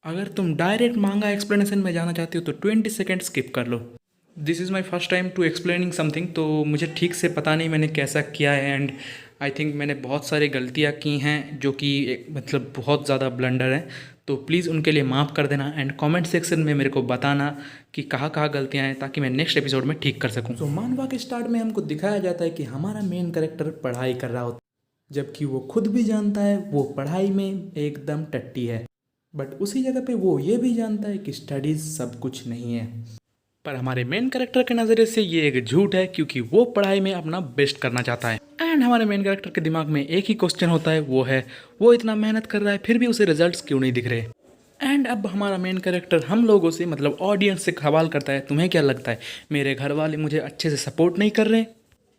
अगर तुम डायरेक्ट मांगा एक्सप्लेनेशन में जाना चाहते हो तो 20 सेकेंड स्किप कर लो। This is my first time to explaining something, तो मुझे ठीक से पता नहीं मैंने कैसा किया है। एंड आई थिंक मैंने बहुत सारी गलतियाँ की हैं जो कि मतलब बहुत ज़्यादा ब्लंडर हैं। तो प्लीज़ उनके लिए माफ़ कर देना एंड कमेंट सेक्शन में मेरे को बताना कि कहाँ कहाँ गलतियाँ हैं, ताकि मैं नेक्स्ट एपिसोड में ठीक कर सकूँ। तो मानवा के स्टार्ट में हमको दिखाया जाता है कि हमारा मेन कैरेक्टर पढ़ाई कर रहा होता है, जबकि वो खुद भी जानता है वो पढ़ाई में एकदम टट्टी है। बट उसी जगह पे वो ये भी जानता है कि स्टडीज़ सब कुछ नहीं है। पर हमारे मेन कैरेक्टर के नज़रिए से ये एक झूठ है, क्योंकि वो पढ़ाई में अपना बेस्ट करना चाहता है। एंड हमारे मेन कैरेक्टर के दिमाग में एक ही क्वेश्चन होता है, वो है वो इतना मेहनत कर रहा है फिर भी उसे रिजल्ट्स क्यों नहीं दिख रहे। एंड अब हमारा मेन कैरेक्टर हम लोगों से मतलब ऑडियंस से सवाल करता है, तुम्हें क्या लगता है मेरे घर वाले मुझे अच्छे से सपोर्ट नहीं कर रहे।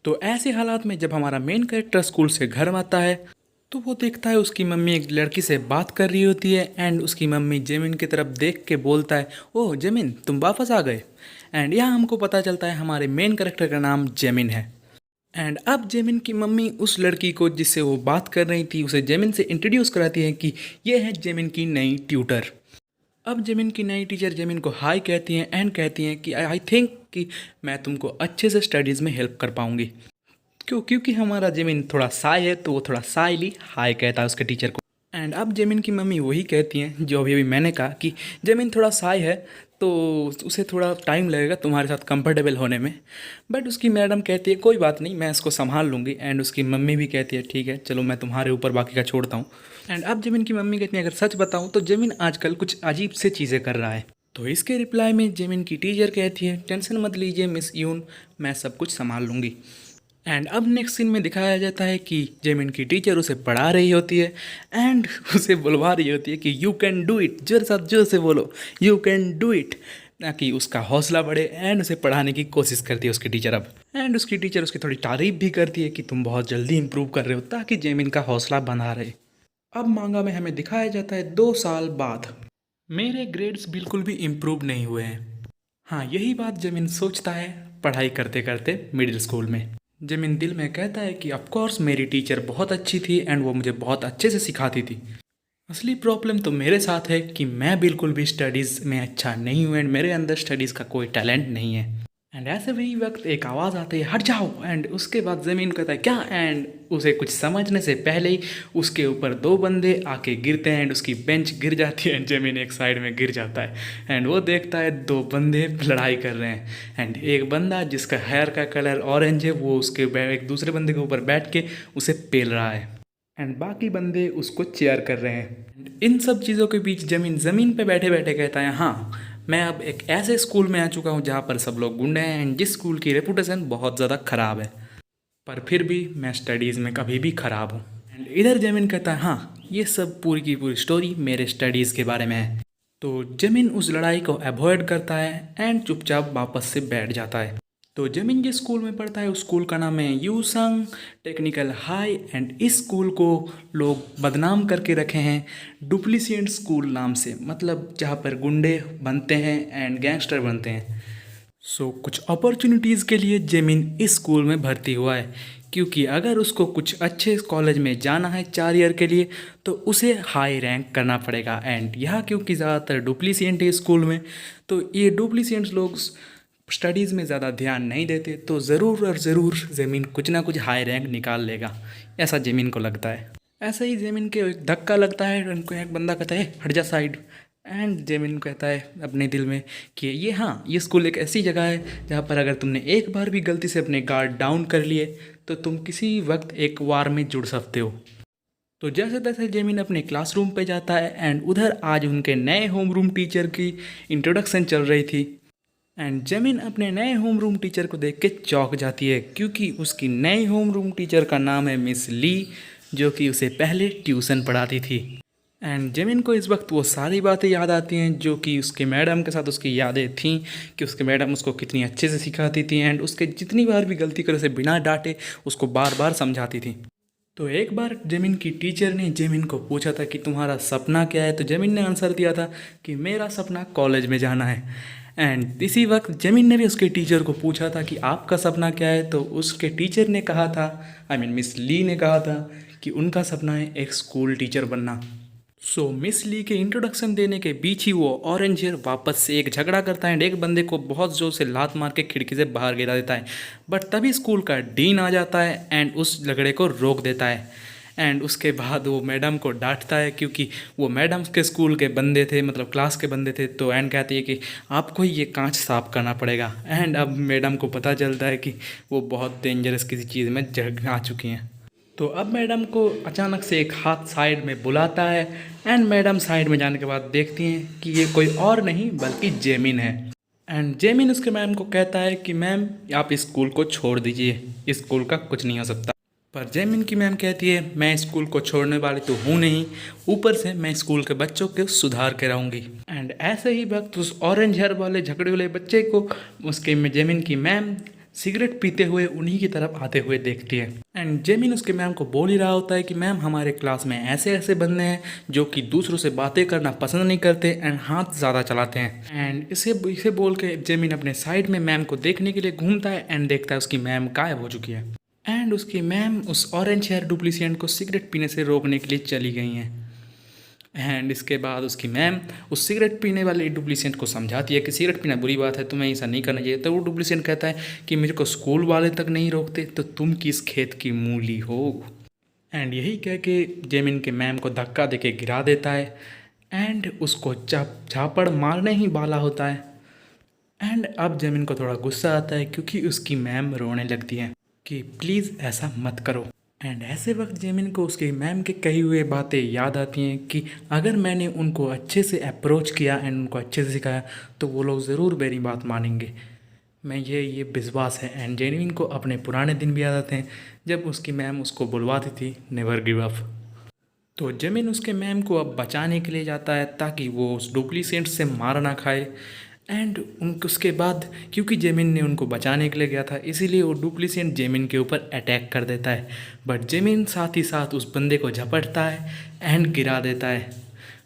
तो ऐसे हालात में जब हमारा मेन कैरेक्टर स्कूल से घर आता है तो वो देखता है उसकी मम्मी एक लड़की से बात कर रही होती है। एंड उसकी मम्मी जेमिन की तरफ देख के बोलता है, ओह जेमिन तुम वापस आ गए। एंड यहाँ हमको पता चलता है हमारे मेन कैरेक्टर का नाम जेमिन है। एंड अब जेमिन की मम्मी उस लड़की को जिससे वो बात कर रही थी उसे जेमिन से इंट्रोड्यूस कराती है कि ये है जेमिन की नई ट्यूटर। अब जेमिन की नई टीचर जेमिन को हाय कहती हैं एंड कहती हैं कि आई थिंक कि मैं तुमको अच्छे से स्टडीज़ में हेल्प कर पाऊंगी। क्योंकि हमारा जेमिन थोड़ा साई है तो वो थोड़ा साइली हाय कहता है उसके टीचर को। एंड अब जेमिन की मम्मी वही कहती हैं जो अभी अभी मैंने कहा कि जेमिन थोड़ा साई है तो उसे थोड़ा टाइम लगेगा तुम्हारे साथ कंफर्टेबल होने में। बट उसकी मैडम कहती है कोई बात नहीं मैं इसको संभाल लूँगी। एंड उसकी मम्मी भी कहती है ठीक है चलो मैं तुम्हारे ऊपर बाकी का छोड़ता हूँ। एंड अब जेमिन की मम्मी कहती है अगर सच बताऊँ तो जेमिन आजकल कुछ अजीब से चीज़ें कर रहा है। तो इसके रिप्लाई में जेमिन की टीचर कहती है टेंशन मत लीजिए मिस यून, मैं सब कुछ संभाल लूँगी। एंड अब नेक्स्ट सीन में दिखाया जाता है कि जेमिन की टीचर उसे पढ़ा रही होती है एंड उसे बुलवा रही होती है कि यू कैन डू इट, जोर साथ जोर से बोलो यू कैन डू इट, ताकि उसका हौसला बढ़े। एंड उसे पढ़ाने की कोशिश करती है उसकी टीचर अब। एंड उसकी टीचर उसकी थोड़ी तारीफ भी करती है कि तुम बहुत जल्दी इंप्रूव कर रहे हो, ताकि जेमिन का हौसला बना रहे। अब मांगा में हमें दिखाया जाता है 2 साल बाद मेरे ग्रेड्स बिल्कुल भी इम्प्रूव नहीं हुए हैं। हाँ यही बात जेमिन सोचता है पढ़ाई करते करते मिडिल स्कूल में। जेमिन दिल में कहता है कि ऑफ कोर्स मेरी टीचर बहुत अच्छी थी एंड वो मुझे बहुत अच्छे से सिखाती थी। असली प्रॉब्लम तो मेरे साथ है कि मैं बिल्कुल भी स्टडीज़ में अच्छा नहीं हूँ एंड मेरे अंदर स्टडीज़ का कोई टैलेंट नहीं है। एंड ऐसे वही वक्त एक आवाज़ आती है हट जाओ। एंड उसके बाद ज़मीन कहता है क्या। एंड उसे कुछ समझने से पहले ही उसके ऊपर 2 बंदे आके गिरते हैं एंड उसकी बेंच गिर जाती है एंड ज़मीन एक साइड में गिर जाता है। एंड वो देखता है 2 बंदे लड़ाई कर रहे हैं एंड एक बंदा जिसका हेयर का कलर ऑरेंज है वो उसके एक दूसरे बंदे के ऊपर बैठ के उसे पेल रहा है एंड बाकी बंदे उसको चेयर कर रहे हैं। इन सब चीज़ों के बीच ज़मीन पे बैठे बैठे कहता है हाँ मैं अब एक ऐसे स्कूल में आ चुका हूँ जहाँ पर सब लोग गुंडे हैं एंड जिस स्कूल की रेपुटेशन बहुत ज़्यादा ख़राब है, पर फिर भी मैं स्टडीज़ में कभी भी ख़राब हूँ। एंड इधर जमीन कहता है हाँ ये सब पूरी की पूरी स्टोरी मेरे स्टडीज़ के बारे में है। तो जमीन उस लड़ाई को अवॉइड करता है एंड चुपचाप वापस से बैठ जाता है। तो जमीन जिस स्कूल में पढ़ता है उस स्कूल का नाम है यूसंग टेक्निकल हाई एंड इस स्कूल को लोग बदनाम करके रखे हैं डुप्लीसेंट स्कूल नाम से, मतलब जहाँ पर गुंडे बनते हैं एंड गैंगस्टर बनते हैं। सो कुछ अपॉर्चुनिटीज़ के लिए जेमिन इस स्कूल में भर्ती हुआ है, क्योंकि अगर उसको कुछ अच्छे कॉलेज में जाना है 4 ईयर के लिए तो उसे हाई रैंक करना पड़ेगा। एंड यहाँ क्योंकि ज़्यादातर डुप्लीसेंट है स्कूल में तो ये डुप्लीसेंट्स लोग स्टडीज़ में ज़्यादा ध्यान नहीं देते, तो ज़रूर और ज़रूर जेमिन कुछ ना कुछ हाई रैंक निकाल लेगा, ऐसा जेमिन को लगता है। ऐसा ही जेमिन के एक धक्का लगता है, उनको एक बंदा कहता है हट जा साइड। एंड जेमिन कहता है अपने दिल में कि ये हाँ ये स्कूल एक ऐसी जगह है जहाँ पर अगर तुमने एक बार भी गलती से अपने गार्ड डाउन कर लिए तो तुम किसी वक्त एक वार में जुड़ सकते हो। तो जैसे तैसे जेमिन अपने क्लासरूम पे जाता है एंड उधर आज उनके नए होम रूम टीचर की इंट्रोडक्शन चल रही थी। एंड जेमिन अपने नए होम रूम टीचर को देख के चौंक जाती है, क्योंकि उसकी नई होम रूम टीचर का नाम है मिस ली, जो कि उसे पहले ट्यूशन पढ़ाती थी। एंड जेमिन को इस वक्त वो सारी बातें याद आती हैं जो कि उसके मैडम के साथ उसकी यादें थीं, कि उसके मैडम उसको कितनी अच्छे से सिखाती थी एंड उसके जितनी बार भी गलती करे उसे बिना डांटे उसको बार बार समझाती थी। तो एक बार जेमिन की टीचर ने जेमिन को पूछा था कि तुम्हारा सपना क्या है, तो जेमिन ने आंसर दिया था कि मेरा सपना कॉलेज में जाना है। एंड इसी वक्त जेमिन ने भी उसके टीचर को पूछा था कि आपका सपना क्या है, तो उसके टीचर ने कहा था मिस ली ने कहा था कि उनका सपना है एक स्कूल टीचर बनना। सो मिस ली के इंट्रोडक्शन देने के बीच ही वो ऑरेंज हेयर वापस से एक झगड़ा करता है एंड एक बंदे को बहुत जोर से लात मार के खिड़की से बाहर गिरा देता है। बट तभी स्कूल का डीन आ जाता है एंड उस झगड़े को रोक देता है। एंड उसके बाद वो मैडम को डांटता है क्योंकि वो मैडम के स्कूल के बंदे थे, मतलब क्लास के बंदे थे। तो एंड कहती है कि आपको ही ये कांच साफ करना पड़ेगा। एंड अब मैडम को पता चलता है कि वो बहुत डेंजरस किसी चीज़ में आ चुकी हैं। तो अब मैडम को अचानक से एक हाथ साइड में बुलाता है एंड मैडम साइड में जाने के बाद देखती हैं कि ये कोई और नहीं बल्कि जेमिन है। एंड जेमिन उसके मैम को कहता है कि मैम आप इस स्कूल को छोड़ दीजिए, इस स्कूल का कुछ नहीं हो सकता। पर जेमिन की मैम कहती है मैं स्कूल को छोड़ने वाली तो हूँ नहीं, ऊपर से मैं स्कूल के बच्चों को सुधार के रहूँगी। एंड ऐसे ही वक्त उस ऑरेंज हेयर वाले झगड़े वाले बच्चे को उसके जेमिन की मैम सिगरेट पीते हुए उन्हीं की तरफ आते हुए देखती है। एंड जेमिन उसके मैम को बोल ही रहा होता है कि मैम हमारे क्लास में ऐसे ऐसे बंदे हैं जो कि दूसरों से बातें करना पसंद नहीं करते एंड हाथ ज़्यादा चलाते हैं। एंड इसे बोल के जेमिन अपने साइड में मैम को देखने के लिए घूमता है एंड देखता है उसकी मैम गायब हो चुकी है। एंड उसकी मैम उस ऑरेंज हेयर डुप्लीसेंट को सिगरेट पीने से रोकने के लिए चली गई हैं। एंड इसके बाद उसकी मैम उस सिगरेट पीने वाले डुप्लीसेंट को समझाती है कि सिगरेट पीना बुरी बात है, तुम्हें ऐसा नहीं करना चाहिए। तो वो डुप्लीसेंट कहता है कि मेरे को स्कूल वाले तक नहीं रोकते तो तुम किस खेत की मूली हो। एंड यही कह के जेमिन के मैम को धक्का देके गिरा देता है एंड उसको झापड़ मारने ही वाला होता है। एंड अब जेमिन को थोड़ा गुस्सा आता है क्योंकि उसकी मैम रोने लगती है कि प्लीज़ ऐसा मत करो। एंड ऐसे वक्त जेमिन को उसके मैम के कही हुए बातें याद आती हैं कि अगर मैंने उनको अच्छे से अप्रोच किया एंड उनको अच्छे से सिखाया तो वो लोग ज़रूर मेरी बात मानेंगे। मैं ये विश्वास है। एंड जेमिन को अपने पुराने दिन भी याद आते हैं जब उसकी मैम उसको बुलवाती थी नेवर गिव अप। तो जेमिन उसके मैम को अब बचाने के लिए जाता है ताकि वो उस डुप्लीसेंट से मार ना खाए। एंड उसके बाद क्योंकि जेमिन ने उनको बचाने के लिए गया था इसीलिए वो डुप्लीसेंट जेमिन के ऊपर अटैक कर देता है। बट जेमिन साथ ही साथ उस बंदे को झपटता है एंड गिरा देता है।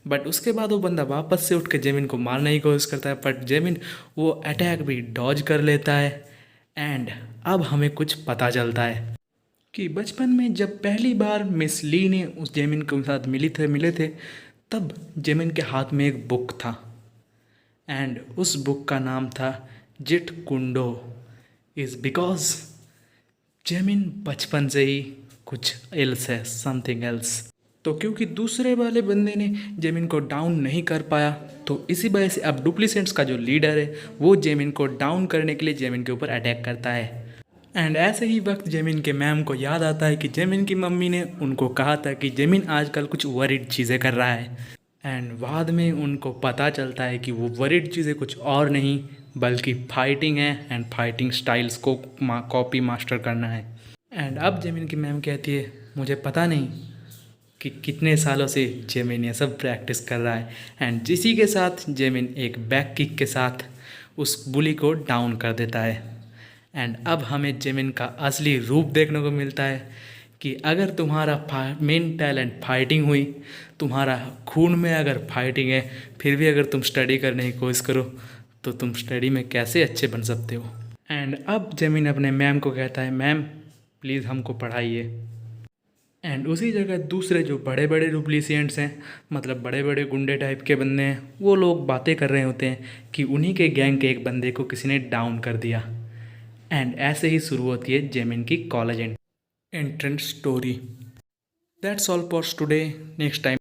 बट उसके बाद वो बंदा वापस से उठ के जेमिन को मारने की कोशिश करता है बट जेमिन वो अटैक भी डॉज कर लेता है। एंड अब हमें कुछ पता चलता है कि बचपन में जब पहली बार मिस ली ने उस जेमिन के साथ मिले थे तब जेमिन के हाथ में एक बुक था एंड उस बुक का नाम था जिट कुंडो। इज़ बिकॉज जेमिन बचपन से ही कुछ एल्स है, समथिंग एल्स। तो क्योंकि दूसरे वाले बंदे ने जेमिन को डाउन नहीं कर पाया तो इसी वजह से अब डुप्लीसेंट्स का जो लीडर है वो जेमिन को डाउन करने के लिए जेमिन के ऊपर अटैक करता है। एंड ऐसे ही वक्त जेमिन के मैम को याद आता है कि जेमिन की मम्मी ने उनको कहा था कि जेमिन आजकल कुछ वरीड चीज़ें कर रहा है। एंड बाद में उनको पता चलता है कि वो वरीड चीज़ें कुछ और नहीं बल्कि फाइटिंग है एंड फाइटिंग स्टाइल्स को कॉपी मास्टर करना है। एंड अब जेमिन की मैम कहती है मुझे पता नहीं कि कितने सालों से जेमिन ये सब प्रैक्टिस कर रहा है। एंड इसी के साथ जेमिन एक बैक किक के साथ उस बुली को डाउन कर देता है। एंड अब हमें जेमिन का असली रूप देखने को मिलता है कि अगर तुम्हारा मेन टैलेंट फाइटिंग हुई, तुम्हारा खून में अगर फाइटिंग है, फिर भी अगर तुम स्टडी करने की कोशिश करो तो तुम स्टडी में कैसे अच्छे बन सकते हो। एंड अब जेमिन अपने मैम को कहता है मैम प्लीज़ हमको पढ़ाइए। एंड उसी जगह दूसरे जो बड़े बड़े डुप्लीसेंट्स हैं, मतलब बड़े बड़े गुंडे टाइप के बंदे हैं, वो लोग बातें कर रहे होते हैं कि उन्हीं के गैंग के एक बंदे को किसी ने डाउन कर दिया। एंड ऐसे ही शुरू होती है जेमिन की college entrance story. That's all for today. Next time